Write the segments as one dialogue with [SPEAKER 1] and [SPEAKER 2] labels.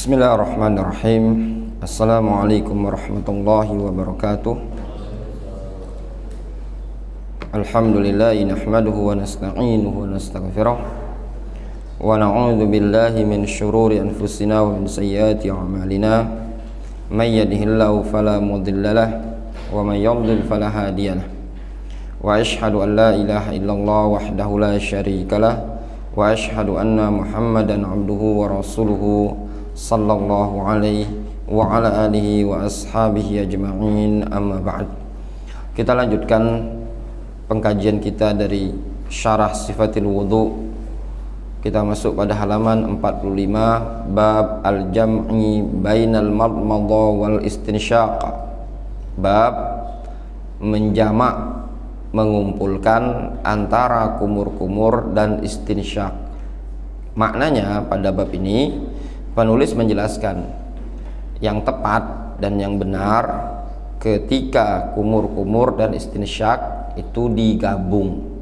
[SPEAKER 1] Bismillahirrahmanirrahim. Assalamualaikum warahmatullahi wabarakatuh. Alhamdulillahi nahmaduhu wa nasta'inuhu wa nastaghfiruh wa na'udzu billahi min syururi anfusina wa min sayyiati a'malina. May yahdihillahu fala mudilla lahu wa may yudlil fala hadiya lahu. Wa asyhadu an la ilaha illallah wahdahu la syarika lahu wa asyhadu anna Muhammadan abduhu wa rasuluhu sallallahu alaihi wa ala alihi wa ashabihi ajma'in, amma ba'd. Kita lanjutkan pengkajian kita dari syarah sifatil wudu. Kita masuk pada halaman 45, bab al-jam'i bainal madmadha wal istinsyaq. Bab menjamak, mengumpulkan antara kumur-kumur dan istinsyaq. Maknanya pada bab ini penulis menjelaskan yang tepat dan yang benar ketika kumur-kumur dan istinsyaq itu digabung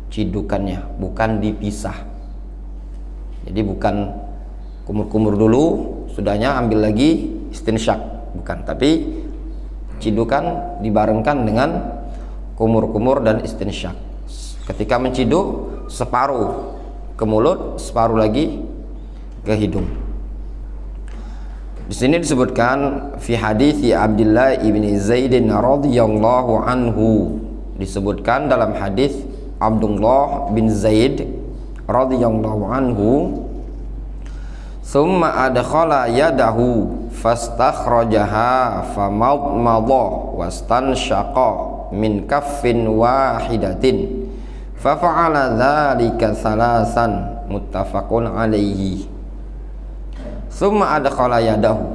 [SPEAKER 1] cidukannya, bukan dipisah. Jadi bukan kumur-kumur dulu sudahnya ambil lagi istinsyaq, bukan, tapi cidukan dibarengkan dengan kumur-kumur dan istinsyaq. Ketika menciduk, separuh ke mulut, separuh lagi ke hidung. Di sini disebutkan fi hadits Abdullah ibn Zaid radhiyallahu anhu, disebutkan dalam hadis Abdullah bin Zaid radhiyallahu anhu, summa adkhala yadahu fastakhrajaha famadmadha wastanshaqa min kaffin wahidatin fafa'ala dzalika salasan, muttafaqun alaihi. Summa adkhala yadahu,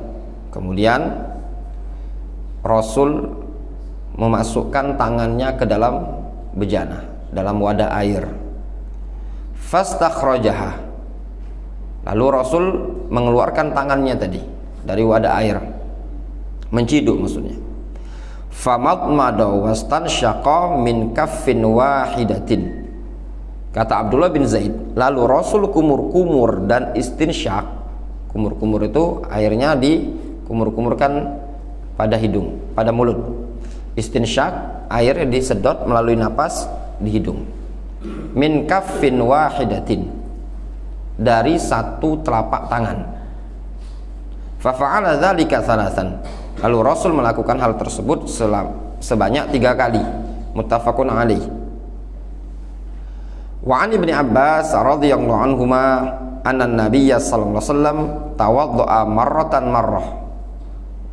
[SPEAKER 1] kemudian Rasul memasukkan tangannya ke dalam bejana, dalam wadah air. Fastakhrajaha, lalu Rasul mengeluarkan tangannya tadi dari wadah air, menciduk maksudnya. Famadmada wastansyaqa min kaffin wahidatin. Kata Abdullah bin Zaid, lalu Rasul kumur-kumur dan istinsyaq. Kumur-kumur itu airnya dikumur-kumurkan pada hidung, pada mulut. Istinsyaq, air disedot melalui napas di hidung. Min kaffin wahidatin, dari satu telapak tangan. Fafa'ala dzalika salasan, lalu Rasul melakukan hal tersebut sebanyak 3 kali. Muttafaqun alaih. Wa an Ibnu Abbas radhiyallahu anhuma anna Nabiyya sallallahu alaihi wasallam tawaddaa marratan marrah.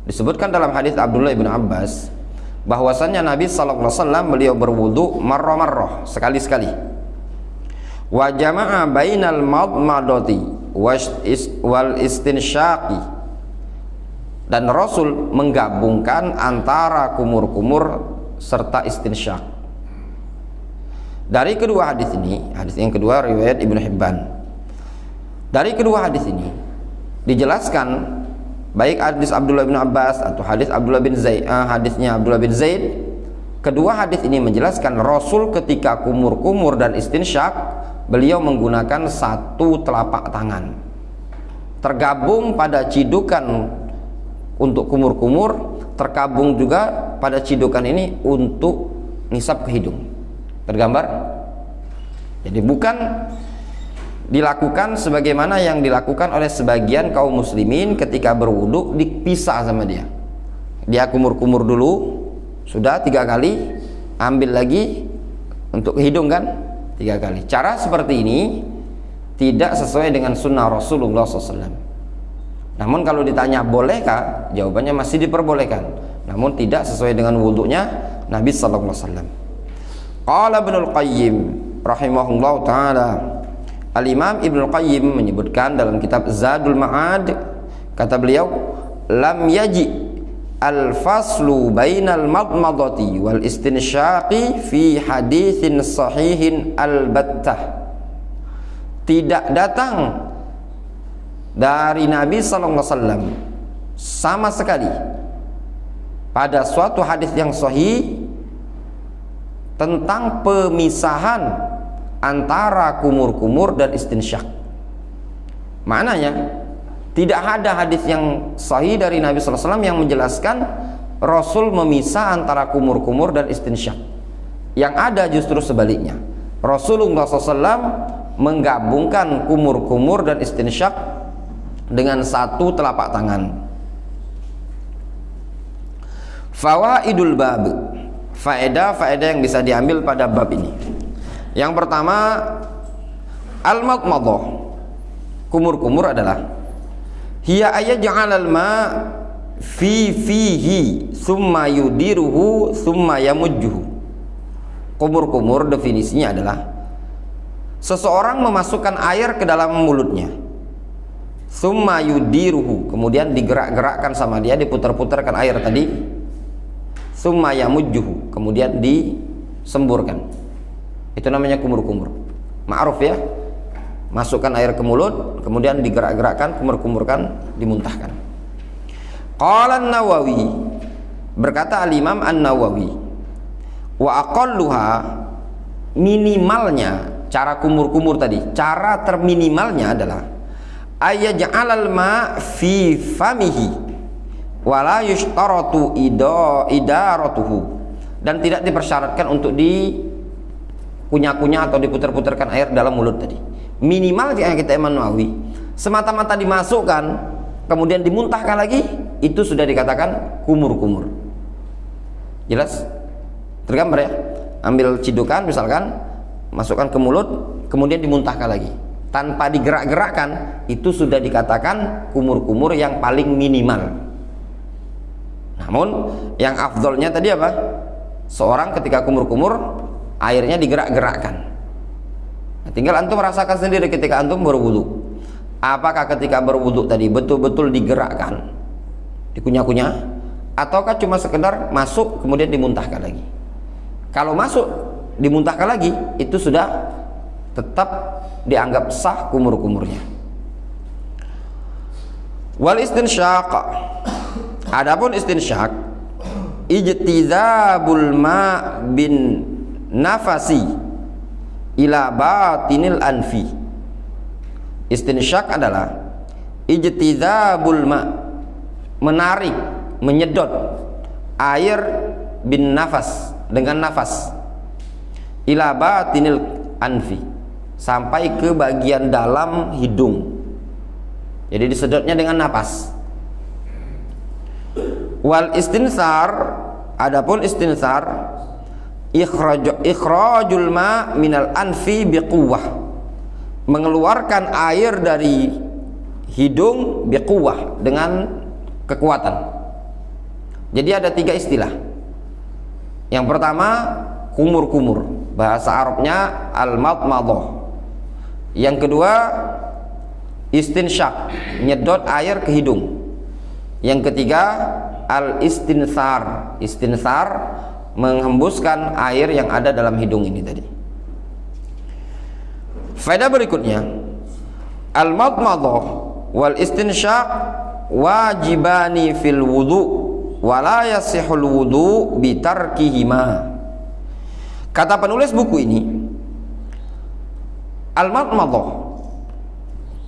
[SPEAKER 1] Disebutkan dalam hadis Abdullah bin Abbas bahwasannya Nabi sallallahu alaihi wasallam beliau berwudu marrah-marrah, sekali-sekali. Wa jama'a bainal madmadati wal istinsyaqi, dan Rasul menggabungkan antara kumur-kumur serta istinsyaq. Dari kedua hadis ini, hadis yang kedua riwayat Ibnu Hibban. Dari kedua hadis ini dijelaskan, baik hadis Abdullah bin Abbas atau hadis Abdullah bin Zaid, hadisnya Abdullah bin Zaid, kedua hadis ini menjelaskan Rasul ketika kumur-kumur dan istinsyaq beliau menggunakan satu telapak tangan, tergabung pada cidukan untuk kumur-kumur, tergabung juga pada cidukan ini untuk ngisap ke hidung. Tergambar? Jadi bukan dilakukan sebagaimana yang dilakukan oleh sebagian kaum muslimin ketika berwudu, dipisah sama dia. Dia kumur-kumur dulu, sudah 3 kali, ambil lagi untuk hidung kan, 3 kali. Cara seperti ini tidak sesuai dengan sunnah Rasulullah SAW. Namun kalau ditanya bolehkah, jawabannya masih diperbolehkan, namun tidak sesuai dengan wudunya Nabi SAW. Qala Ibnul Qayyim rahimahullah ta'ala, Al-Imam Ibnul Qayyim menyebutkan dalam kitab Zadul Ma'ad, kata beliau, lam yaji al-faslu bainal madmadati wal istinsyaqi fi hadithin sahihin al-battah. Tidak datang dari Nabi sallallahu alaihi wasallam sama sekali pada suatu hadis yang sahih tentang pemisahan antara kumur-kumur dan istinsyaq. Maknanya Tidak ada hadis yang sahih dari Nabi SAW yang menjelaskan Rasul memisah antara kumur-kumur dan istinsyak. Yang ada justru sebaliknya. Rasulullah SAW menggabungkan kumur-kumur dan istinsyak dengan satu telapak tangan. Fawaidul bab, faedah-faedah yang bisa diambil pada bab ini. Yang pertama, al-madmadah, kumur-kumur adalah hiya ayaj'alal ma fi fihi summa yudiruhu summa yamujjuhu. Kumur-kumur definisinya adalah seseorang memasukkan air ke dalam mulutnya, summa yudiruhu, kemudian digerak-gerakkan sama dia, diputar-putarkan air tadi, summa yamujjuhu, kemudian disemburkan. Itu namanya kumur-kumur. Ma'ruf ya, masukkan air ke mulut, kemudian digerak-gerakkan, kumur-kumurkan, dimuntahkan. Qala An-Nawawi, berkata Al-Imam An-Nawawi, wa aqalluha, minimalnya cara kumur-kumur tadi, cara terminimalnya adalah ayaj'alal ma fi famihi wa la yushtaratu idaratuhu, dan tidak dipersyaratkan untuk dikunyah-kunyah atau diputar-putarkan air dalam mulut tadi. Minimal yang kita Imam Nawawi, semata-mata dimasukkan kemudian dimuntahkan lagi, itu sudah dikatakan kumur-kumur. Jelas? Tergambar ya? Ambil cidukan misalkan, masukkan ke mulut, kemudian dimuntahkan lagi tanpa digerak-gerakkan, itu sudah dikatakan kumur-kumur yang paling minimal. Namun yang afdolnya tadi apa? Seorang ketika kumur-kumur, airnya digerak-gerakkan. Nah, tinggal antum merasakan sendiri ketika antum berwudu. Apakah ketika berwudu tadi betul-betul digerakkan, dikunyah-kunyah, ataukah cuma sekedar masuk kemudian dimuntahkan lagi? Kalau masuk dimuntahkan lagi, itu sudah tetap dianggap sah kumur-kumurnya. Wal istinsyaq, adapun istinsyak, ijtizabul ma bin nafasi ila batinil anfi. Istinsyak adalah ijtizabul ma, menarik, menyedot air bin nafas, dengan nafas, ila batinil anfi, sampai ke bagian dalam hidung. Jadi disedotnya dengan napas. Wal istinsar, adapun istinsar, ikhrajul ma minal anfi biquwah, mengeluarkan air dari hidung biquwah, dengan kekuatan. Jadi ada 3 istilah. Yang pertama kumur-kumur, bahasa Arabnya al-madmadah. Yang kedua istinsyak, nyedot air ke hidung. Yang ketiga al-istinsar, istinsar, menghembuskan air yang ada dalam hidung ini tadi. Faedah berikutnya, al-madmadah wal istinsyak wajibani fil wudu wala yasihul wudu bitarkihima. Kata penulis buku ini, al-madmadah,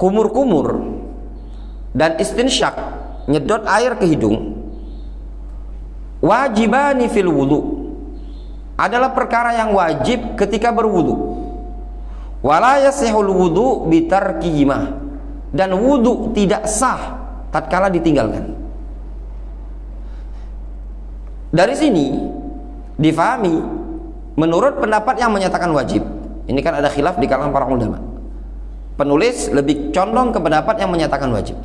[SPEAKER 1] kumur-kumur, dan istinsyak, nyedot air ke hidung, wajibani fil wudu, adalah perkara yang wajib ketika berwudu. Wala yasihul wudu bitarkihima, dan wudu tidak sah tatkala ditinggalkan. Dari sini difahami, menurut pendapat yang menyatakan wajib, ini kan ada khilaf di kalangan para ulama, penulis lebih condong ke pendapat yang menyatakan wajib.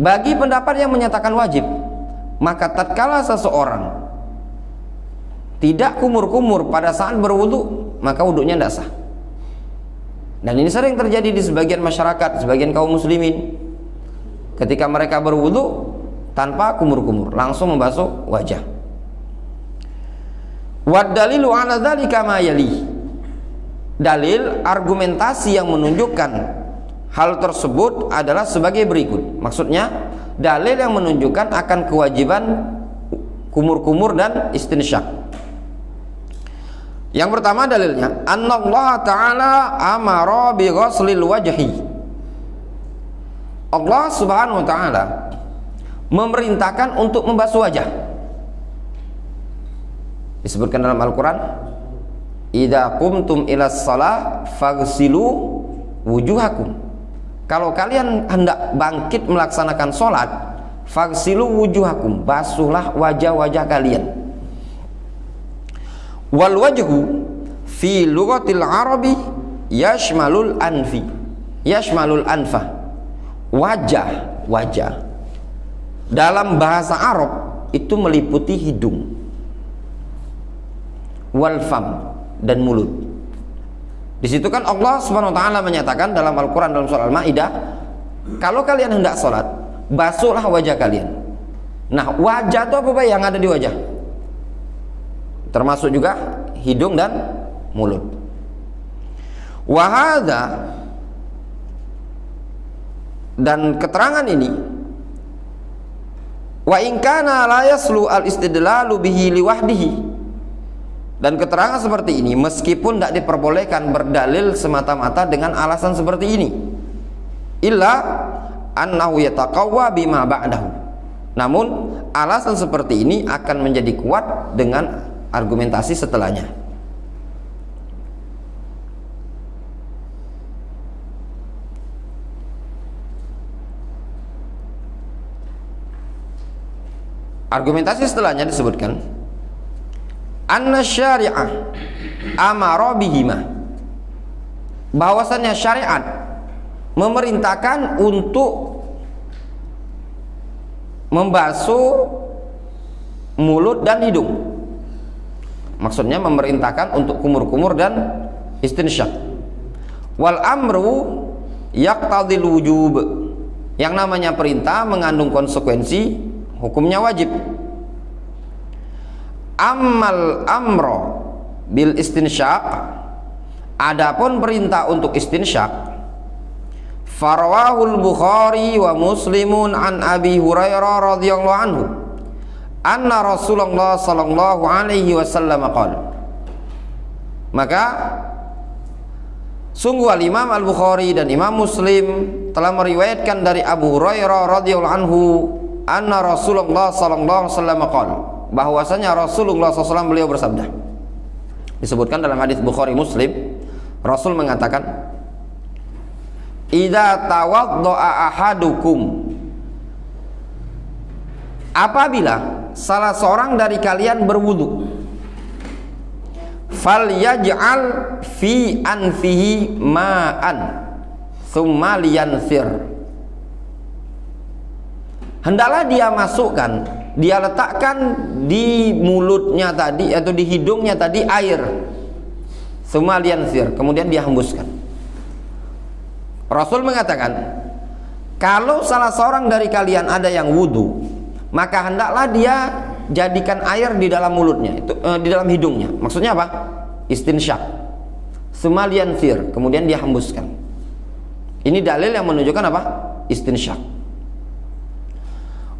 [SPEAKER 1] Bagi pendapat yang menyatakan wajib, maka tatkala seseorang tidak kumur-kumur pada saat berwudu, maka wudunya tidak sah. Dan ini sering terjadi di sebagian masyarakat, sebagian kaum muslimin, ketika mereka berwudu tanpa kumur-kumur, langsung membasuh wajah. Wad dalilu ala dzalika ma yali, dalil argumentasi yang menunjukkan hal tersebut adalah sebagai berikut. Maksudnya dalil yang menunjukkan akan kewajiban kumur-kumur dan istinsyak. Yang pertama dalilnya, Allah Ta'ala amara bi ghuslil wajhi, Allah Subhanahu wa taala memerintahkan untuk membasuh wajah. Disebutkan dalam Al-Qur'an, "Idza qumtum ilas shalah faghsilu wujuhakum." Kalau kalian hendak bangkit melaksanakan sholat, faghsilu wujuhakum, basuhlah wajah-wajah kalian. Wal wajhu fi lughatil arabi yashmalul anfa. Wajah dalam bahasa Arab itu meliputi hidung, wal fam, dan mulut. Di situ kan Allah Subhanahu wa taala menyatakan dalam Al-Qur'an dalam surah Al-Maidah, kalau kalian hendak sholat, basuhlah wajah kalian. Nah, wajah itu apa yang ada di wajah? Termasuk juga hidung dan mulut. Wa hadza, dan keterangan ini, wa in kana la yaslu al-istidlalu bihi liwahdihi, dan keterangan seperti ini meskipun tidak diperbolehkan berdalil semata-mata dengan alasan seperti ini, illa annahu yataqawwa bima ba'dahu, namun alasan seperti ini akan menjadi kuat dengan argumentasi setelahnya. Argumentasi setelahnya disebutkan, anna syari'ah amara bihima, bahwasannya syariat memerintahkan untuk membasuh mulut dan hidung. Maksudnya memerintahkan untuk kumur-kumur dan istinsyak. Wal amru yaqtadil wujub, yang namanya perintah mengandung konsekuensi, hukumnya wajib. Ammal amro bil istinsyak, adapun perintah untuk istinsyak, farawahul Bukhari wa Muslimun an Abi Hurairah radhiyallahu anhu anna Rasulullah sallallahu alaihi wasallam qala, maka sungguh al-Imam Al-Bukhari dan Imam Muslim telah meriwayatkan dari Abu Hurairah radhiyallahu anhu anna Rasulullah sallallahu alaihi wasallam qala, bahwasanya Rasulullah SAW beliau bersabda. Disebutkan dalam hadis Bukhari Muslim, Rasul mengatakan, idza tawaddaa ahadukum, apabila salah seorang dari kalian berwudu, falyaj'al fi anfihi ma'an tsumma liyansir, hendaklah dia masukkan, dia letakkan di mulutnya tadi atau di hidungnya tadi air, tsumma liyansir, kemudian dia hembuskan. Rasul mengatakan, kalau salah seorang dari kalian ada yang wudu, maka hendaklah dia jadikan air di dalam mulutnya, itu di dalam hidungnya. Maksudnya apa? Istinsyak. Tsumma liyansir, kemudian dia hembuskan. Ini dalil yang menunjukkan apa? Istinsyak.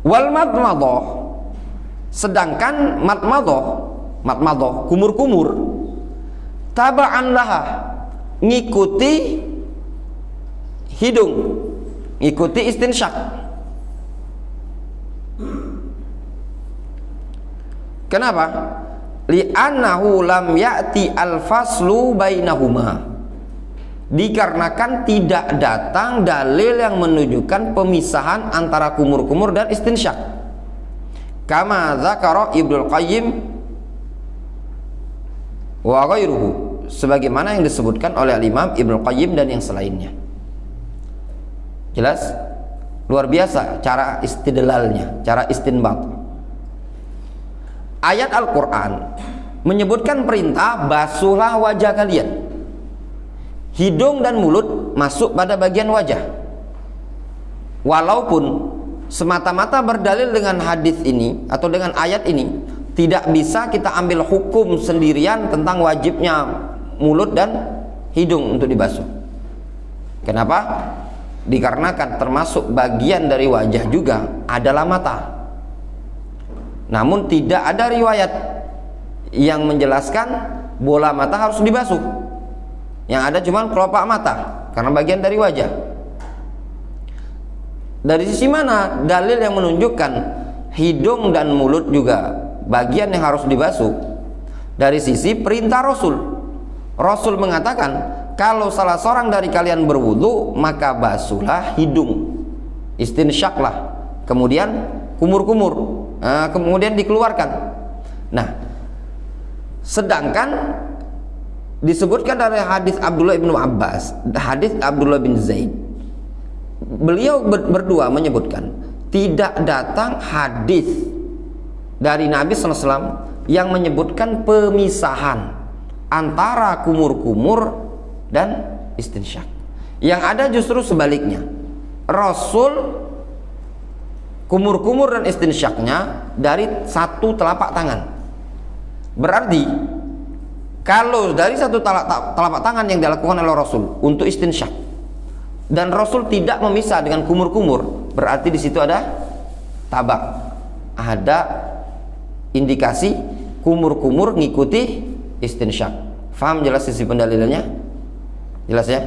[SPEAKER 1] Wal madmadah, sedangkan madmadah kumur-kumur, taba'an laha, ngikuti hidung, ngikuti istinsyak. Kenapa? Li'annahu lam ya'ti al-faslu bainahuma, dikarenakan tidak datang dalil yang menunjukkan pemisahan antara kumur-kumur dan istinsyak. Kama dzakara Ibnu Qayyim wa ghairuhu, sebagaimana yang disebutkan oleh Imam Ibnu Qayyim dan yang selainnya. Jelas? Luar biasa cara istidlalnya, cara istinbat. Ayat Al-Quran menyebutkan perintah basuhlah wajah kalian. Hidung dan mulut masuk pada bagian wajah. Walaupun semata-mata berdalil dengan hadis ini atau dengan ayat ini, tidak bisa kita ambil hukum sendirian tentang wajibnya mulut dan hidung untuk dibasuh. Kenapa? Dikarenakan termasuk bagian dari wajah juga adalah mata. Namun tidak ada riwayat yang menjelaskan bola mata harus dibasuh. Yang ada cuma kelopak mata, karena bagian dari wajah. Dari sisi mana dalil yang menunjukkan hidung dan mulut juga bagian yang harus dibasuh? Dari sisi perintah Rasul. Rasul mengatakan, kalau salah seorang dari kalian berwudu, maka basuhlah hidung, istinsyaklah, kemudian kumur-kumur, kemudian dikeluarkan. Nah, sedangkan disebutkan dari hadis Abdullah bin Abbas, hadis Abdullah bin Zaid, beliau berdua menyebutkan tidak datang hadis dari Nabi SAW yang menyebutkan pemisahan antara kumur-kumur dan istinsyak. Yang ada justru sebaliknya. Rasul kumur-kumur dan istinsyaknya dari satu telapak tangan. Berarti kalau dari satu telapak tangan yang dilakukan oleh Rasul untuk istinsyak dan Rasul tidak memisah dengan kumur-kumur, berarti di situ ada tabak, ada indikasi kumur-kumur ngikuti istinsyak. Faham jelas sisi pendalilannya? Jelas ya?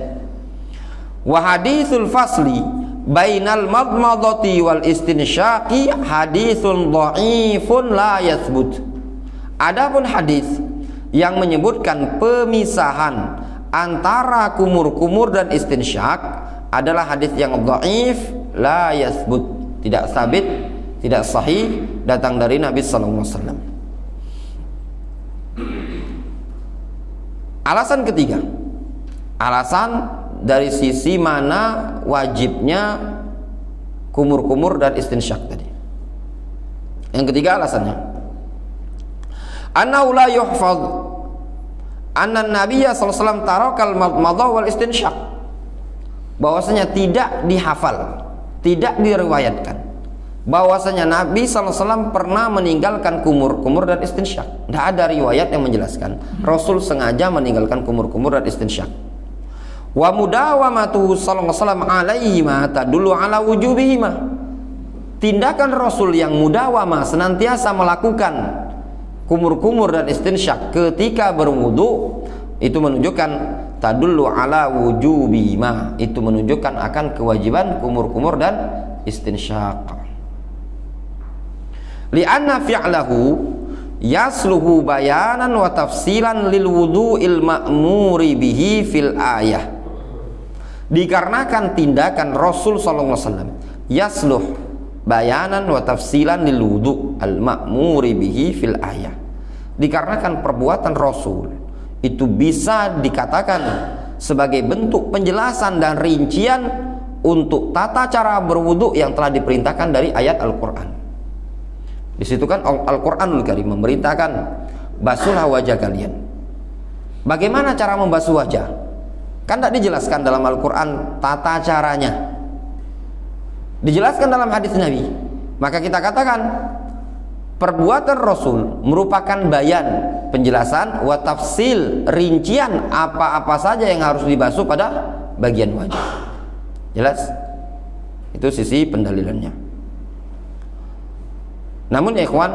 [SPEAKER 1] Wa haditsul fasli bainal madmadati wal istinsyaqi haditsun dhaifun la yathbut. Adapun hadis yang menyebutkan pemisahan antara kumur-kumur dan istinsyak adalah hadis yang dhaif, la yathbut, tidak sabit, tidak sahih, datang dari Nabi sallallahu alaihi wasallam. Alasan ketiga, alasan dari sisi mana wajibnya kumur-kumur dan istinsyak tadi. Yang ketiga alasannya, annahu la yuhfaz anna nabiyya sallallahu alaihi wasallam tarakal madmadah wal istinsyak, bahwasanya tidak dihafal, tidak diriwayatkan bahwasanya Nabi SAW pernah meninggalkan kumur-kumur dan istinsyak. Tidak ada riwayat yang menjelaskan Rasul sengaja meninggalkan kumur-kumur dan istinsyak. Wa mudawamatuhu sallallahu alaihi wasallam alaihima tadullu ala wujubihima. Tindakan Rasul yang mudawamah, senantiasa melakukan kumur-kumur dan istinsyak ketika berwudu, itu menunjukkan tadullu ala wujubihima, itu menunjukkan akan kewajiban kumur-kumur dan istinsyak. Li'anna fi'lahu yasluhu bayanan wa tafsilan lil wudu'il ma'muri bihi fil ayah. Dikarenakan tindakan Rasul sallallahu alaihi wasallam yasluh bayanan wa tafsilan lil wudu' al ma'muri bihi fil ayah. Dikarenakan perbuatan Rasul itu bisa dikatakan sebagai bentuk penjelasan dan rincian untuk tata cara berwudu yang telah diperintahkan dari ayat Al-Qur'an. Di situ kan Al-Qur'anul Karim memerintahkan basuhlah wajah kalian. Bagaimana cara membasuh wajah? Kan tidak dijelaskan dalam Al-Qur'an tata caranya. Dijelaskan dalam hadis Nabi. Maka kita katakan perbuatan Rasul merupakan bayan, penjelasan, wa tafsil, rincian apa-apa saja yang harus dibasuh pada bagian wajah. Jelas? Itu sisi pendalilannya. Namun ya ikhwan,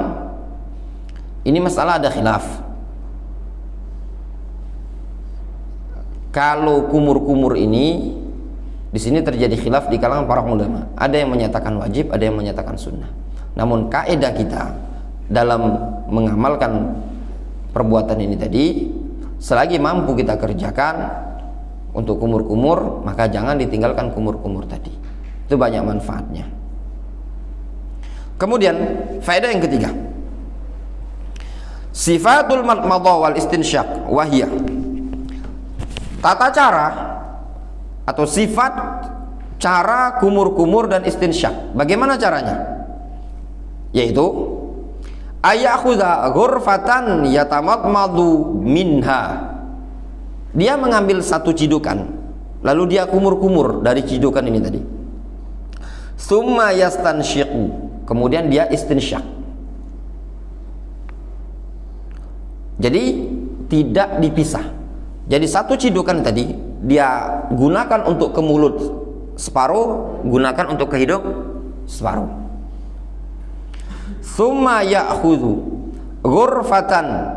[SPEAKER 1] ini masalah ada khilaf. Kalau kumur-kumur ini, di sini terjadi khilaf di kalangan para ulama. Ada yang menyatakan wajib, ada yang menyatakan sunnah. Namun kaidah kita dalam mengamalkan perbuatan ini tadi, selagi mampu kita kerjakan untuk kumur-kumur, maka jangan ditinggalkan kumur-kumur tadi. Itu banyak manfaatnya. Kemudian faedah yang ketiga, sifatul madmadah wal istinsyak wahiyah, tata cara atau sifat cara kumur-kumur dan istinsyak. Bagaimana caranya? Yaitu ayakhudha ghurfatan yatamadmadu minha. Dia mengambil satu cidukan, lalu dia kumur-kumur dari cidukan ini tadi. Summa yastansyiqu, kemudian dia istinsyak. Jadi tidak dipisah. Jadi satu cidukan tadi dia gunakan untuk ke mulut separuh, gunakan untuk ke hidung separuh. Summa ya'khudhu ghurfatan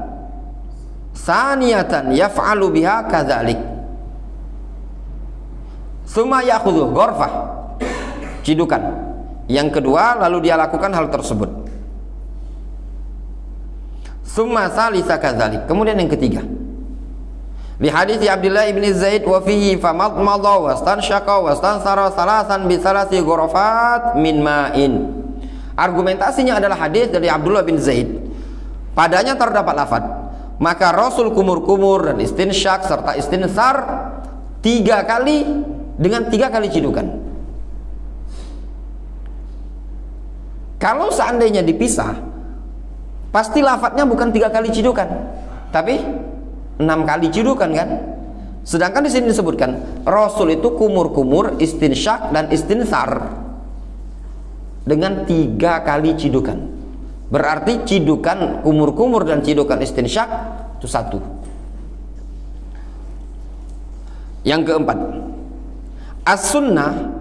[SPEAKER 1] saniyatan yaf'alu biha kadzalik. Summa ya'khudhu ghurfah, cidukan. Yang kedua, lalu dia lakukan hal tersebut. Tsumma salisa kadzalik. Kemudian yang ketiga, li hadits Abdullah bin Zaid wa fihi famadmada wastanshaqa wastansara salasan bi salasi ghurafat min ma'in. Argumentasinya adalah hadis dari Abdullah bin Zaid. Padanya terdapat lafaz, maka Rasul kumur-kumur dan istinsyak serta istinsar 3 kali dengan 3 kali cidukan. Kalau seandainya dipisah, pasti lafadznya bukan 3 kali cidukan, tapi 6 kali cidukan kan? Sedangkan di sini disebutkan Rasul itu kumur-kumur, istinsyak dan istinsar dengan 3 kali cidukan. Berarti cidukan kumur-kumur dan cidukan istinsyak itu 1. Yang keempat, as-sunnah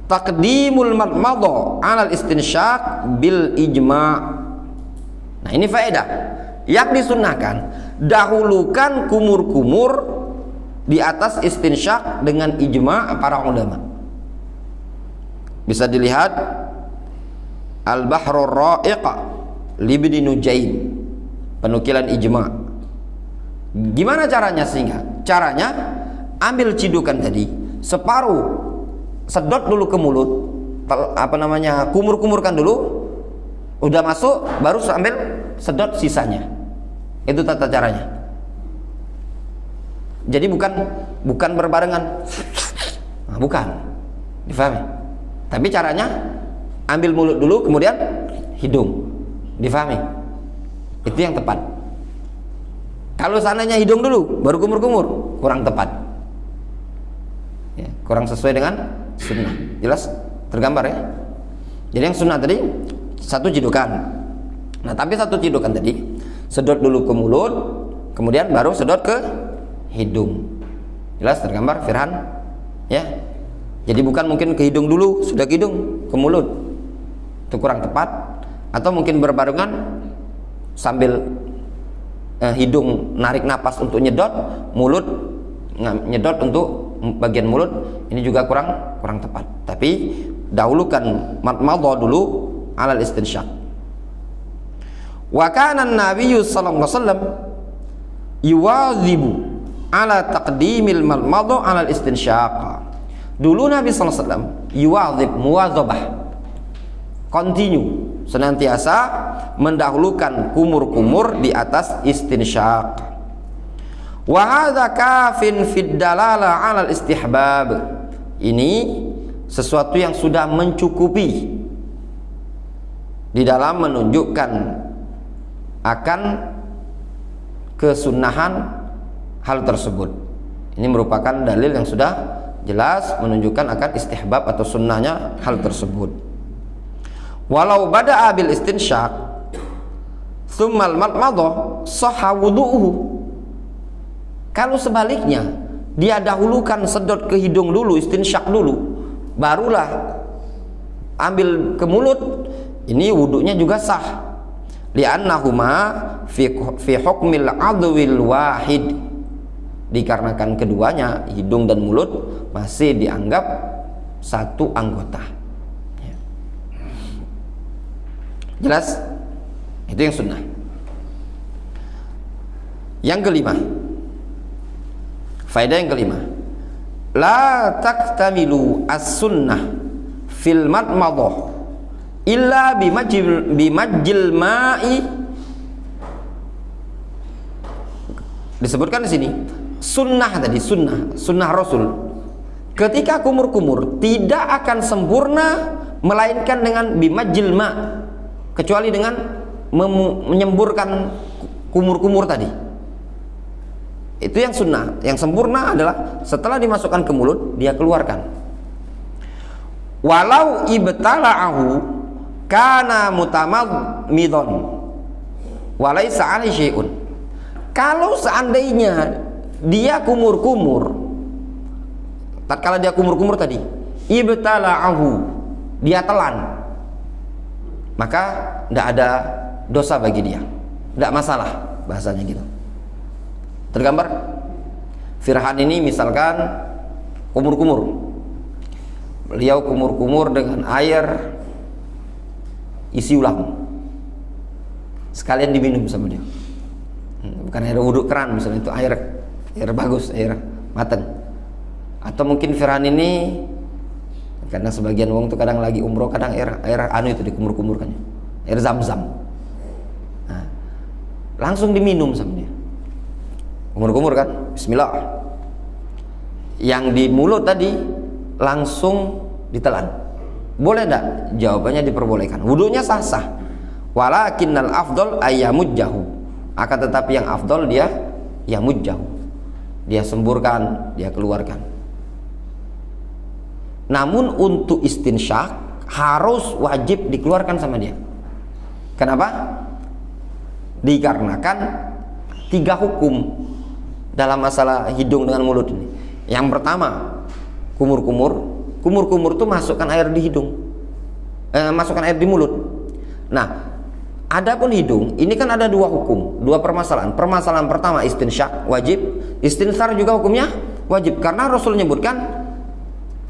[SPEAKER 1] taqdimul madmadha 'alal istinsyak bil ijma'. Nah, ini faedah. Yang disunnahkan, dahulukan kumur-kumur di atas istinsyak dengan ijma' para ulama. Bisa dilihat Al-Bahrur Ra'iq Libni Nujaim, penukilan ijma'. Gimana caranya sehingga? Caranya ambil cidukan tadi, separuh sedot dulu ke mulut, kumur-kumurkan dulu, udah masuk baru ambil sedot sisanya. Itu tata caranya. Jadi bukan berbarengan, nah, bukan, difahami. Tapi caranya ambil mulut dulu kemudian hidung, difahami. Itu yang tepat. Kalau seandainya hidung dulu baru kumur-kumur, kurang tepat ya, kurang sesuai dengan sunnah. Jelas tergambar ya. Jadi yang sunnah tadi 1 cidukan. Nah, tapi 1 cidukan tadi sedot dulu ke mulut, kemudian baru sedot ke hidung. Jelas tergambar Firhan ya. Jadi bukan mungkin ke hidung dulu, sudah ke hidung ke mulut, itu kurang tepat. Atau mungkin berbarengan sambil hidung narik napas untuk nyedot, mulut nyedot untuk bagian mulut, ini juga kurang tepat. Tapi dahulukan madmadha dulu alal istinsyak. Wa kana an-nabiyyu sallallahu alaihi wasallam yuwazibu ala taqdimil madmadha alal istinsyak. Dulu Nabi sallallahu alaihi wasallam yuwazib, muwazabah, continue, senantiasa mendahulukan kumur-kumur di atas istinsyak. Wa hadza kafin fid dalala 'ala al-istihbab. Ini sesuatu yang sudah mencukupi di dalam menunjukkan akan kesunahan hal tersebut. Ini merupakan dalil yang sudah jelas menunjukkan akan istihbab atau sunnahnya hal tersebut. Walau bada'a bil istinsyak tsummal madmadha sahha wudu'uhu. Kalau sebaliknya dia dahulukan sedot ke hidung dulu, istinsyak dulu, barulah ambil ke mulut, ini wudunya juga sah. Li'annahuma fi hukmil adwil wahid. Dikarenakan keduanya, hidung dan mulut, masih dianggap satu anggota. Jelas? Itu yang sunnah. Yang kelima, faedah yang kelima, la taktamilu as-sunnah fil madmadhah illa bimajjil ma'i. Disebutkan di sini sunnah tadi, sunnah Rasul ketika kumur-kumur tidak akan sempurna melainkan dengan bimajjil ma', kecuali dengan menyemburkan kumur-kumur tadi. Itu yang sunnah. Yang sempurna adalah setelah dimasukkan ke mulut dia keluarkan. Walau ibtala'ahu kana mutamadmidon walaysa 'alaihi syai'un. Kalau seandainya dia kumur-kumur, tatkala dia kumur-kumur tadi, ibtala'ahu, dia telan, maka tidak ada dosa bagi dia, tidak masalah, bahasanya gitu. Tergambar Firhan ini misalkan kumur-kumur, beliau kumur-kumur dengan air isi ulang, sekalian diminum sama dia. Bukan air wudhu keran misalnya, itu air bagus, air mateng. Atau mungkin Firhan ini, karena sebagian wong tuh kadang lagi umroh, kadang air anu itu dikumur-kumurkan, air zam-zam. Nah, langsung diminum sama dia, kumur-kumur kan, bismillah. Yang di mulut tadi langsung ditelan, boleh enggak? Jawabannya diperbolehkan, wudunya sah-sah. Walakinnal afdol ayyamujjahu, akan tetapi yang afdol dia yamujjahu, dia semburkan, dia keluarkan. Namun untuk istinsyak harus wajib dikeluarkan sama dia. Kenapa? Dikarenakan 3 hukum dalam masalah hidung dengan mulut ini. Yang pertama, kumur-kumur itu masukkan air di hidung, masukkan air di mulut. Nah, adapun hidung ini kan ada 2 hukum, 2 permasalahan. Permasalahan pertama istinsyak wajib, istinsar juga hukumnya wajib, karena Rasul menyebutkan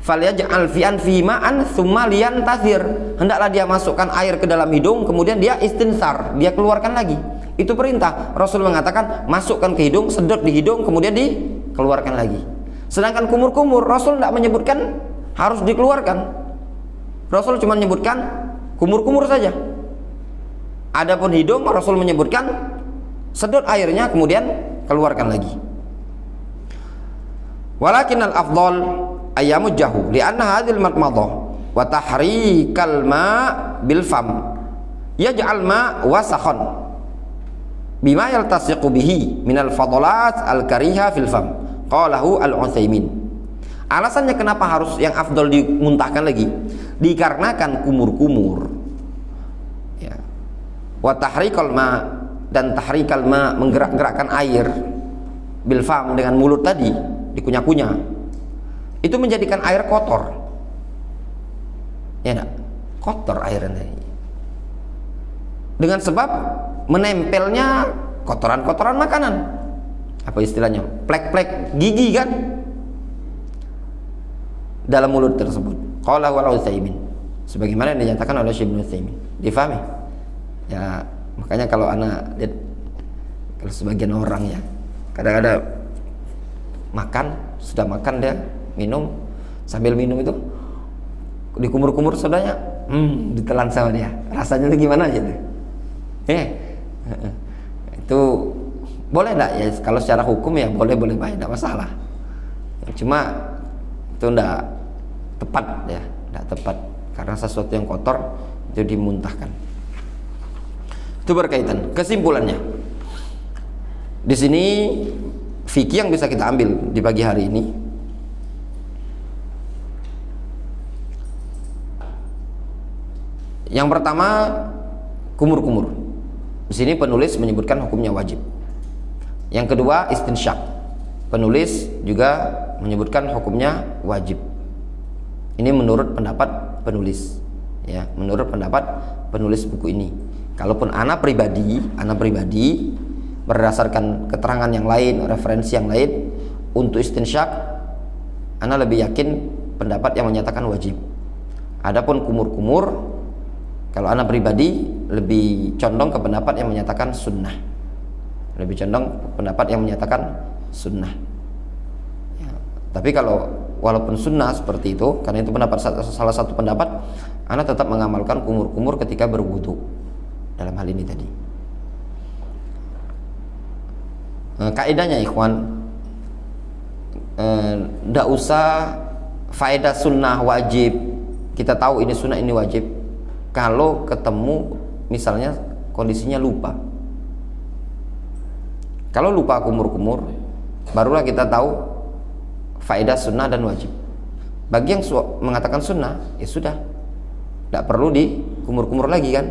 [SPEAKER 1] falyaj'al fi anfihi ma'an tsumma liyantathir, hendaklah dia masukkan air ke dalam hidung kemudian dia istinsar, dia keluarkan lagi. Itu perintah. Rasul mengatakan masukkan ke hidung, sedot di hidung kemudian dikeluarkan lagi. Sedangkan kumur-kumur Rasul tidak menyebutkan harus dikeluarkan. Rasul cuma menyebutkan kumur-kumur saja. Adapun hidung Rasul menyebutkan sedot airnya kemudian keluarkan lagi. Walakinnal afdal ayyamujjahu li'anna hadhil madmadah wa tahrikal ma' bil fam yaj'al ma' wasakhan bima yaltasiqu bihi minal fadalat al kariha fil fam, qalahu al-Utsaimin. Alasannya kenapa harus yang afdal dimuntahkan lagi, dikarenakan kumur-kumur ya, wa tahrikal ma', dan tahrikal ma' menggerak-gerakkan air bil fam dengan mulut tadi, dikunyah-kunyah, itu menjadikan air kotor. Ya enggak? Kotor airnya. Dengan sebab menempelnya kotoran-kotoran makanan. Apa istilahnya? Plek-plek gigi kan? Dalam mulut tersebut. Qala wal Utsaimin. Sebagaimana yang dinyatakan oleh Syekh Ibnu Utsaimin. Difahami? Ya, makanya kalau anak lihat, kalau sebagian orang ya, kadang-kadang makan, sudah makan dia minum, sambil minum itu dikumur-kumur sodanya, ditelan sama dia, rasanya itu gimana aja tuh? Itu boleh enggak ya? Kalau secara hukum ya boleh baik, enggak masalah. Cuma itu enggak tepat ya, enggak tepat karena sesuatu yang kotor itu dimuntahkan. Itu berkaitan. Kesimpulannya, di sini fikih yang bisa kita ambil di pagi hari ini, yang pertama kumur-kumur. Di sini penulis menyebutkan hukumnya wajib. Yang kedua istinsyak. Penulis juga menyebutkan hukumnya wajib. Ini menurut pendapat penulis. Ya, menurut pendapat penulis buku ini. Kalaupun anak pribadi berdasarkan keterangan yang lain, referensi yang lain, untuk istinsyak anak lebih yakin pendapat yang menyatakan wajib. Adapun kumur-kumur, kalau anak pribadi lebih condong ke pendapat yang menyatakan sunnah, lebih condong pendapat yang menyatakan sunnah ya. Tapi kalau walaupun sunnah seperti itu, karena itu pendapat salah satu pendapat, anak tetap mengamalkan kumur-kumur ketika berwudu dalam hal ini tadi. Kaidahnya ikhwan, tidak usah faedah sunnah wajib, kita tahu ini sunnah ini wajib, kalau ketemu misalnya kondisinya lupa. Kalau lupa kumur-kumur, barulah kita tahu faedah sunnah dan wajib. Bagi yang mengatakan sunnah, ya sudah, tidak perlu dikumur-kumur lagi kan.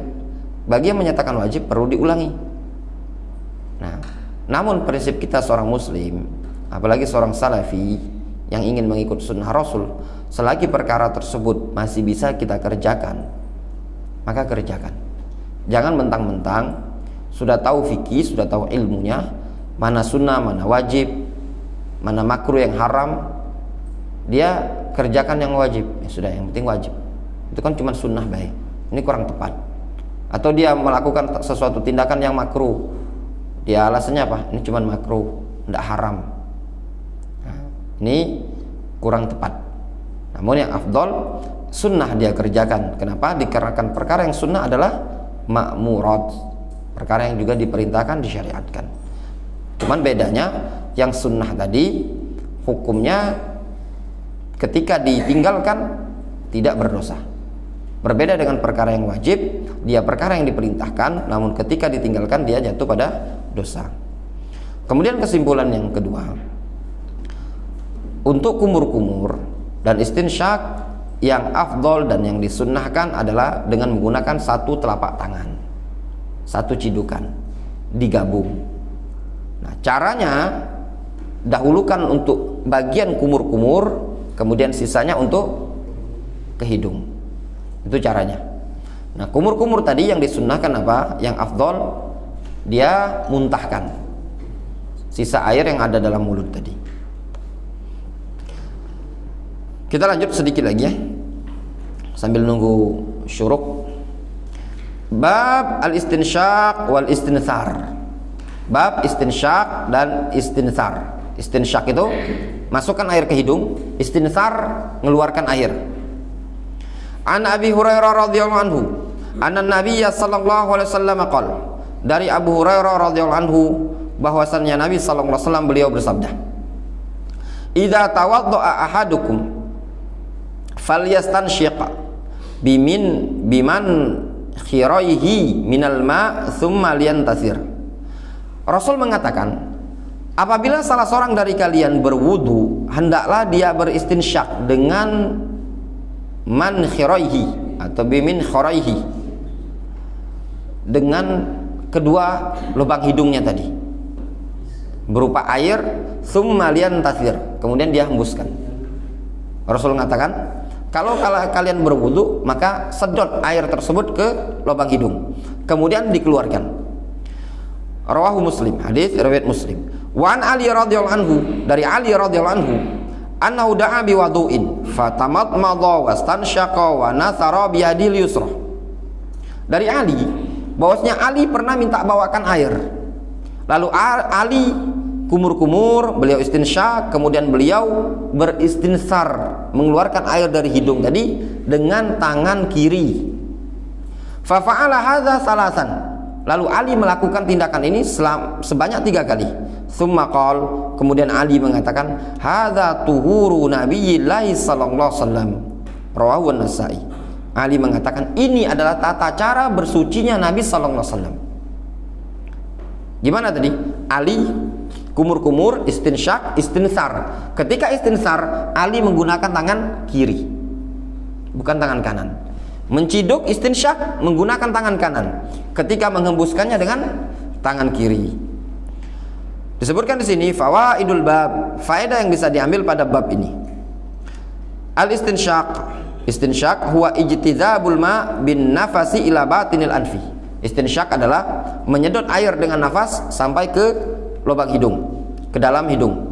[SPEAKER 1] Bagi yang menyatakan wajib, perlu diulangi. Nah, namun prinsip kita seorang muslim, apalagi seorang salafi yang ingin mengikut sunnah Rasul, selagi perkara tersebut masih bisa kita kerjakan, maka kerjakan. Jangan mentang-mentang sudah tahu fikih, sudah tahu ilmunya, mana sunnah, mana wajib, mana makruh yang haram, dia kerjakan yang wajib. Ya sudah, yang penting wajib. Itu kan cuma sunnah baik. Ini kurang tepat. Atau dia melakukan sesuatu tindakan yang makruh. Dia alasannya apa? Ini cuma makruh, tidak haram. Nah, ini kurang tepat. Namun yang afdol sunnah dia kerjakan. Kenapa? Dikarenakan perkara yang sunnah adalah ma'murat, perkara yang juga diperintahkan, disyariatkan. Cuman bedanya yang sunnah tadi hukumnya ketika ditinggalkan tidak berdosa. Berbeda dengan perkara yang wajib, dia perkara yang diperintahkan, namun ketika ditinggalkan dia jatuh pada dosa. Kemudian kesimpulan yang kedua, untuk kumur-kumur dan istinsyak yang afdol dan yang disunnahkan adalah dengan menggunakan satu telapak tangan, satu cidukan, digabung. Nah, caranya dahulukan untuk bagian kumur-kumur, kemudian sisanya untuk ke hidung. Itu caranya. Nah, kumur-kumur tadi yang disunnahkan apa? Yang afdol dia muntahkan sisa air yang ada dalam mulut tadi. Kita lanjut sedikit lagi ya, sambil nunggu syuruk. Bab al-istinsyak wal istinthar. Bab istinsyak dan istinthar. Istinsyak itu masukkan air ke hidung, istinthar mengeluarkan air. An Abi Hurairah radhiyallahu anhu, anna Nabiyya sallallahu alaihi wasallam qala, dari Abu Hurairah radhiyallahu anhu bahwasannya Nabi sallallahu alaihi wasallam beliau bersabda, "Idza tawaddaa ahadukum falyastanshiq biman khiraihi minal ma thumma liyantasir." Rasul mengatakan, apabila salah seorang dari kalian berwudu, hendaklah dia beristinsyak dengan man khiraihi atau bimin khiraihi, dengan kedua lubang hidungnya tadi, berupa air, thumma liyantasir, kemudian dia hembuskan. Rasul mengatakan, kalau kalian berwudu, maka sedot air tersebut ke lubang hidung, kemudian dikeluarkan. Rawahu Muslim, hadis riwayat Muslim. Wa an Ali radhiyallahu anhu, dari Ali radhiyallahu anhu, annahu da'a bi wudu'in fatamadmadha wastansyaqa wa nathara bi yadil yusra. Dari Ali bahwasanya Ali pernah minta bawakan air. Lalu Ali kumur-kumur, beliau istinsyak, kemudian beliau beristinsar, mengeluarkan air dari hidung tadi dengan tangan kiri. Fa fa'ala hadza salasan. Lalu Ali melakukan tindakan ini sebanyak 3 kali. Tsumma qala, kemudian Ali mengatakan, hadza tuhuru nabiyillah sallallahu alaihi wasallam. Rawahu an-Nasa'i. Ali mengatakan ini adalah tata cara bersucinya Nabi sallallahu alaihi wasallam. Gimana tadi? Ali kumur-kumur, istinsyak, istinsar. Ketika istinsar, Ali menggunakan tangan kiri, bukan tangan kanan. Menciduk istinsyak menggunakan tangan kanan. Ketika menghembuskannya dengan tangan kiri. Disebutkan di sini fawaidul bab, faedah yang bisa diambil pada bab ini. Al-istinsyak, istinsyak huwa ijtizabul ma bin nafasi ila batinil anfi. Istinsyak adalah menyedot air dengan nafas sampai ke lubang hidung, ke dalam hidung.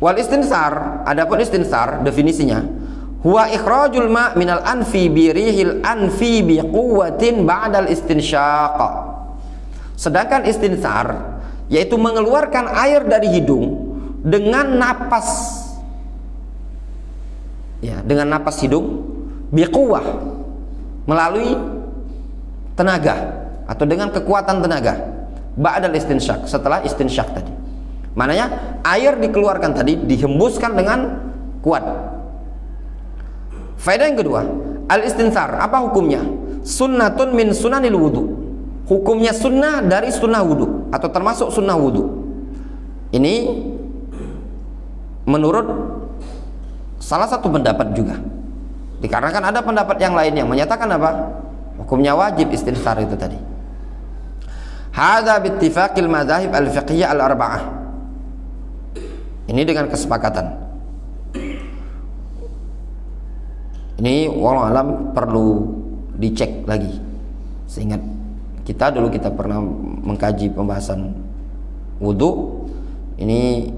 [SPEAKER 1] Wal istinsar, adapun istinsar definisinya huwa ikhrajul ma minal anfi bi rihil anfi bi quwwatin ba'dal istinsyak. Sedangkan istinsar yaitu mengeluarkan air dari hidung dengan napas, ya, dengan napas hidung, biquwah, melalui tenaga atau dengan kekuatan tenaga, ba'dal istinsyak, setelah istinsyak tadi. Maknanya air dikeluarkan tadi dihembuskan dengan kuat. Faedah yang kedua, al-istinsar, apa hukumnya? Sunnatun min sunanil wudu. Hukumnya sunnah dari sunnah wudu atau termasuk sunnah wudu. Ini menurut salah satu pendapat juga. Dikarenakan ada pendapat yang lain yang menyatakan apa? Hukumnya wajib istinsar itu tadi. Hadza bittifaqil madzahib al-fiqhiyah al-arba'ah. Ini dengan kesepakatan. Ini wallahu alam perlu dicek lagi. Seingat kita pernah mengkaji pembahasan wudu. Ini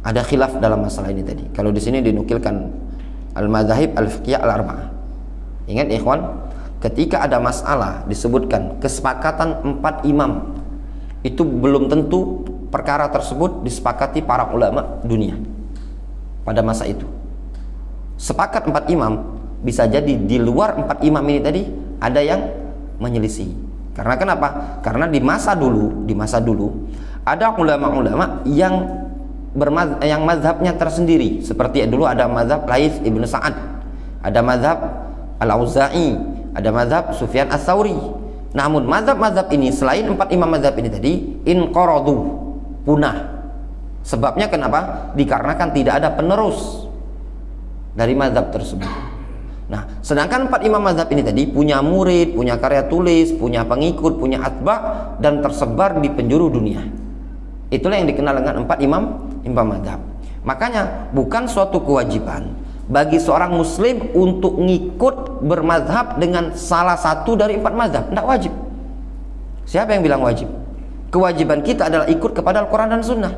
[SPEAKER 1] ada khilaf dalam masalah ini tadi. Kalau di sini dinukilkan al-madzahib al-fiqhiyah al-arba'ah. Ingat ikhwan, ketika ada masalah disebutkan kesepakatan 4 imam, itu belum tentu perkara tersebut disepakati para ulama dunia pada masa itu. Sepakat 4 imam, bisa jadi di luar 4 imam ini tadi ada yang menyelisih. Karena kenapa? Karena di masa dulu ada ulama-ulama yang mazhabnya tersendiri. Seperti dulu ada mazhab Laits ibnu Sa'ad, ada mazhab Al-Auza'i, ada mazhab Sufyan Ats-Tsauri. Namun mazhab-mazhab ini selain 4 imam mazhab ini tadi inqaradu, punah. Sebabnya kenapa? Dikarenakan tidak ada penerus dari mazhab tersebut. Nah, sedangkan 4 imam mazhab ini tadi punya murid, punya karya tulis, punya pengikut, punya atba, dan tersebar di penjuru dunia. Itulah yang dikenal dengan 4 imam mazhab. Makanya bukan suatu kewajiban bagi seorang muslim untuk ngikut bermazhab dengan salah satu dari 4 mazhab. Tidak wajib. Siapa yang bilang wajib? Kewajiban kita adalah ikut kepada Al-Quran dan Sunnah.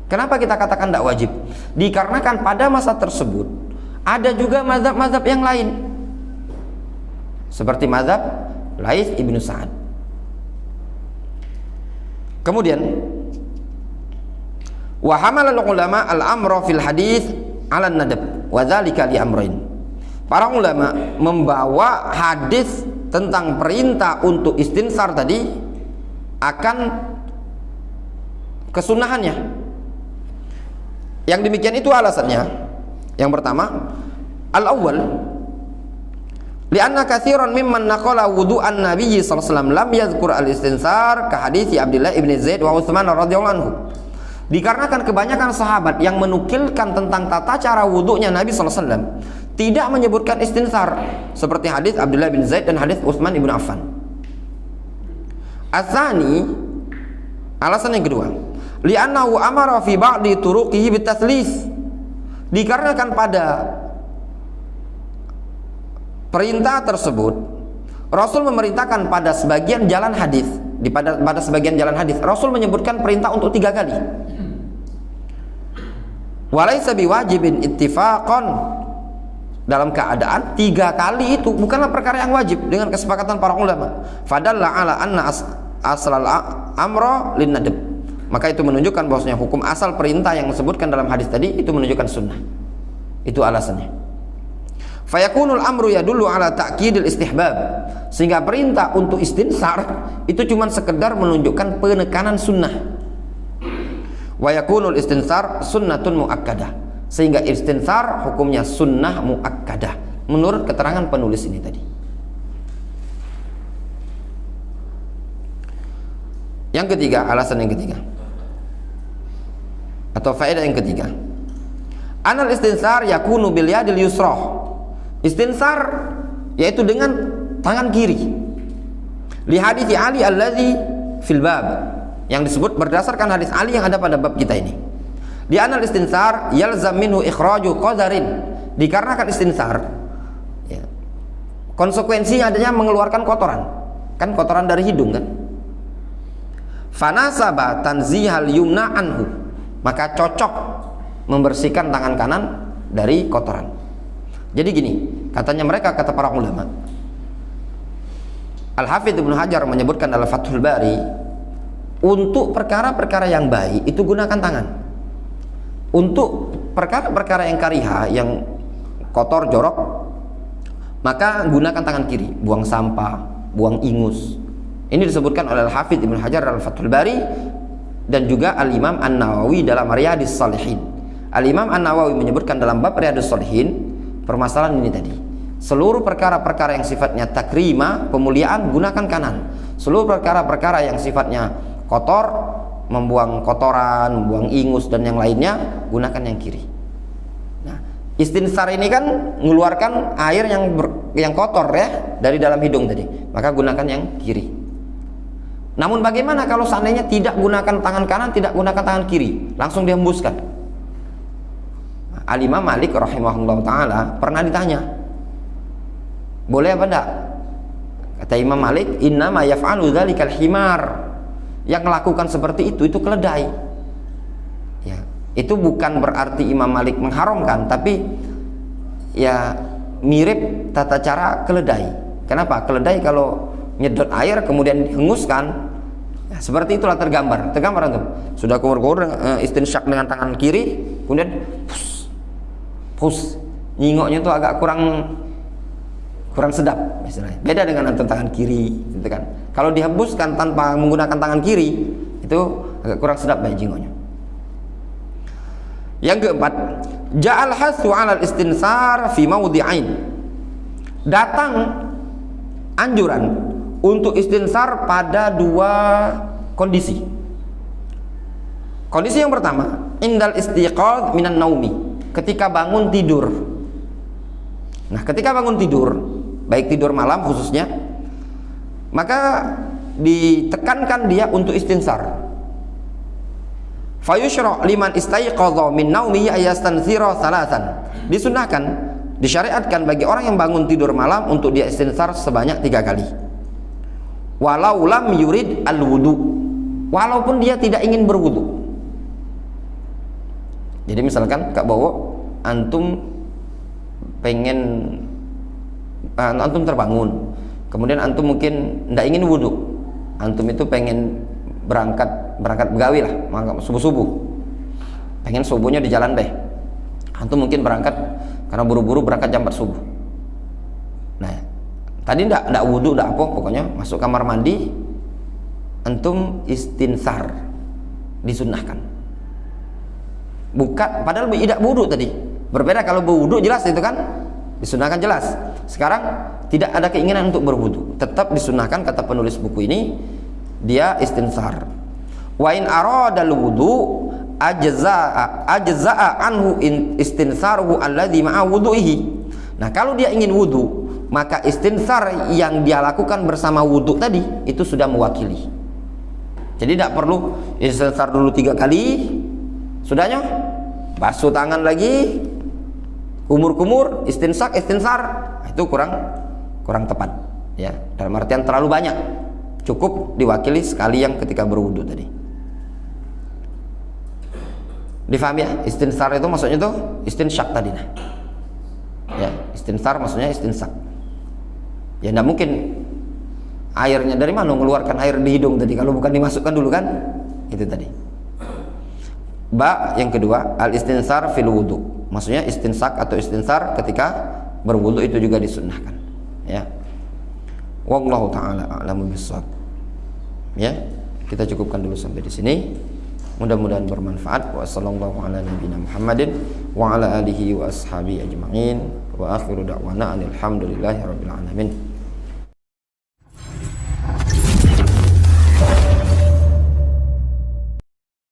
[SPEAKER 1] Kenapa kita katakan tidak wajib? Dikarenakan pada masa tersebut ada juga mazhab-mazhab yang lain, seperti mazhab Laits ibnu Sa'ad. Kemudian wa hamala ulama al-amra fil hadis 'ala an-nadab wa dzalika li amrain. Para ulama membawa hadis tentang perintah untuk istinsar tadi akan kesunahannya. Yang demikian itu alasannya. Yang pertama, al-awwal, li'anna katsiran mimman naqala wudu'an Nabi sallallahu alaihi wasallam lam yadhkur al-istinsar ka hadits Abdullah ibn Zaid wa Utsman radhiyallahu anhu. Dikarenakan kebanyakan sahabat yang menukilkan tentang tata cara wudunya Nabi sallallahu alaihi wasallam tidak menyebutkan istinsar, seperti hadis Abdullah bin Zaid dan hadis Utsman ibn Affan. Asani, alasan yang kedua, li'annahu amara fi ba'di turuqihi bitatslis. Dikarenakan pada perintah tersebut Rasul memerintahkan pada sebagian jalan hadis, pada sebagian jalan hadis Rasul menyebutkan perintah untuk 3 kali. Walaysa biwajibin ittifaqan, dalam keadaan 3 kali itu bukanlah perkara yang wajib dengan kesepakatan para ulama. Fadalla ala anna aslal amra lin nadab. Maka itu menunjukkan bahwasanya hukum asal perintah yang disebutkan dalam hadis tadi itu menunjukkan sunnah. Itu alasannya. Fayakunul amru yadullu ala ta'kidil istihbab. Sehingga perintah untuk istinsar itu cuma sekedar menunjukkan penekanan sunnah. Wa yakunul istinsar sunnatun muakkadah. Sehingga istinsar hukumnya sunnah muakkadah menurut keterangan penulis ini tadi. Yang ketiga, alasan yang ketiga atau faedah yang ketiga, anal istinsar yakunu bil yadil yusra. Istinsar yaitu dengan tangan kiri. Li hadits Ali allazi fil bab, yang disebut berdasarkan hadis Ali yang ada pada bab kita ini. Di anal istinsar yalzam minhu ikhraju qadarin. Dikarenakan istinsar ya, konsekuensinya adanya mengeluarkan kotoran. Kan kotoran dari hidung kan. Fanasaba tanzihal yumna anhu, maka cocok membersihkan tangan kanan dari kotoran. Jadi gini, katanya mereka, kata para ulama, Al-Hafidz Ibnu Hajar menyebutkan dalam Fathul Bari, untuk perkara-perkara yang baik itu gunakan tangan. Untuk perkara-perkara yang kariha, yang kotor, jorok, maka gunakan tangan kiri, buang sampah, buang ingus. Ini disebutkan oleh Al-Hafidz Ibnu Hajar dalam Fathul Bari dan juga Al-Imam An-Nawawi dalam Riyadhus Shalihin. Al-Imam An-Nawawi menyebutkan dalam bab Riyadhus Shalihin permasalahan ini tadi. Seluruh perkara-perkara yang sifatnya takrima, pemuliaan, gunakan kanan. Seluruh perkara-perkara yang sifatnya kotor, membuang kotoran, membuang ingus dan yang lainnya, gunakan yang kiri. Nah, istinsar ini kan mengeluarkan air yang kotor ya dari dalam hidung tadi, maka gunakan yang kiri. Namun bagaimana kalau seandainya tidak gunakan tangan kanan, tidak gunakan tangan kiri, langsung dihembuskan? Al-Imam Malik rahimahullah ta'ala pernah ditanya, boleh apa enggak? Kata Imam Malik, innama yaf'alu dzalikal himar. Yang melakukan seperti itu keledai. Ya, itu bukan berarti Imam Malik mengharamkan, tapi ya mirip tata cara keledai. Kenapa? Keledai kalau nyedot air kemudian dihenguskan, ya, seperti itulah tergambar antum. Sudah kumur-kumur istinsyak dengan tangan kiri, kemudian pus, nyingoknya itu agak kurang sedap istilahnya. Beda dengan antum tangan kiri, gitu kan. Kalau dihembuskan tanpa menggunakan tangan kiri, itu agak kurang sedap ya jingoknya. Yang keempat, ja'al hasu 'alal istinsar fi mawdi'ain. Datang anjuran untuk istinsar pada dua kondisi. Kondisi yang pertama, indal istiqadh minan naumi, ketika bangun tidur. Nah, ketika bangun tidur, baik tidur malam khususnya, maka ditekankan dia untuk istinsar. Fayushra' liman istayqadha min naumihi ayastanthira thalathan. Disunahkan, disyariatkan bagi orang yang bangun tidur malam untuk dia istinsar sebanyak 3 kali. Walau lam yurid al-wudu, walaupun dia tidak ingin berwudu. Jadi misalkan Kak Bowo, antum terbangun, kemudian antum mungkin tidak ingin wudu, antum itu pengen berangkat begawi lah, maka subuh pengen subuhnya di jalan deh, antum mungkin berangkat karena buru-buru berangkat jam 4 subuh. Nah, tadi ndak wudu, ndak apa, pokoknya masuk kamar mandi, antum istinsar, disunnahkan. Bukan, padahal tidak wudu tadi. Berbeda kalau berwudu jelas itu kan disunnahkan jelas. Sekarang tidak ada keinginan untuk berwudu, tetap disunnahkan kata penulis buku ini, dia istinsar. Wa in aradal wudu ajza'a anhu istinsaruhu alladhi ma'a wudu'ihi. Nah, kalau dia ingin wudu, maka istinsar yang dia lakukan bersama wudu tadi itu sudah mewakili. Jadi tidak perlu istinsar dulu 3 kali, sudahnya basuh tangan lagi, kumur-kumur, istinsar, itu kurang tepat ya, dalam artian terlalu banyak. Cukup diwakili sekali yang ketika berwudu tadi. Difahami ya? Istinsar itu maksudnya tuh istinsyak tadi nah. Ya, istinsar maksudnya istinsyak. Ya tidak mungkin airnya dari mana mengeluarkan air di hidung tadi kalau bukan dimasukkan dulu kan? Itu tadi. Yang kedua, al istinsar fil wudu. Maksudnya istinsak atau istinsar ketika berwudu itu juga disunnahkan. Ya. Wallahu taala a'lamu bissawab. Ya, kita cukupkan dulu sampai di sini. Mudah-mudahan bermanfaat. Wa sallallahu ala nabiyyina Muhammadin wa ala alihi wa ashabihi ajma'in. Wa akhiru da'wana alhamdulillahi rabbil alamin.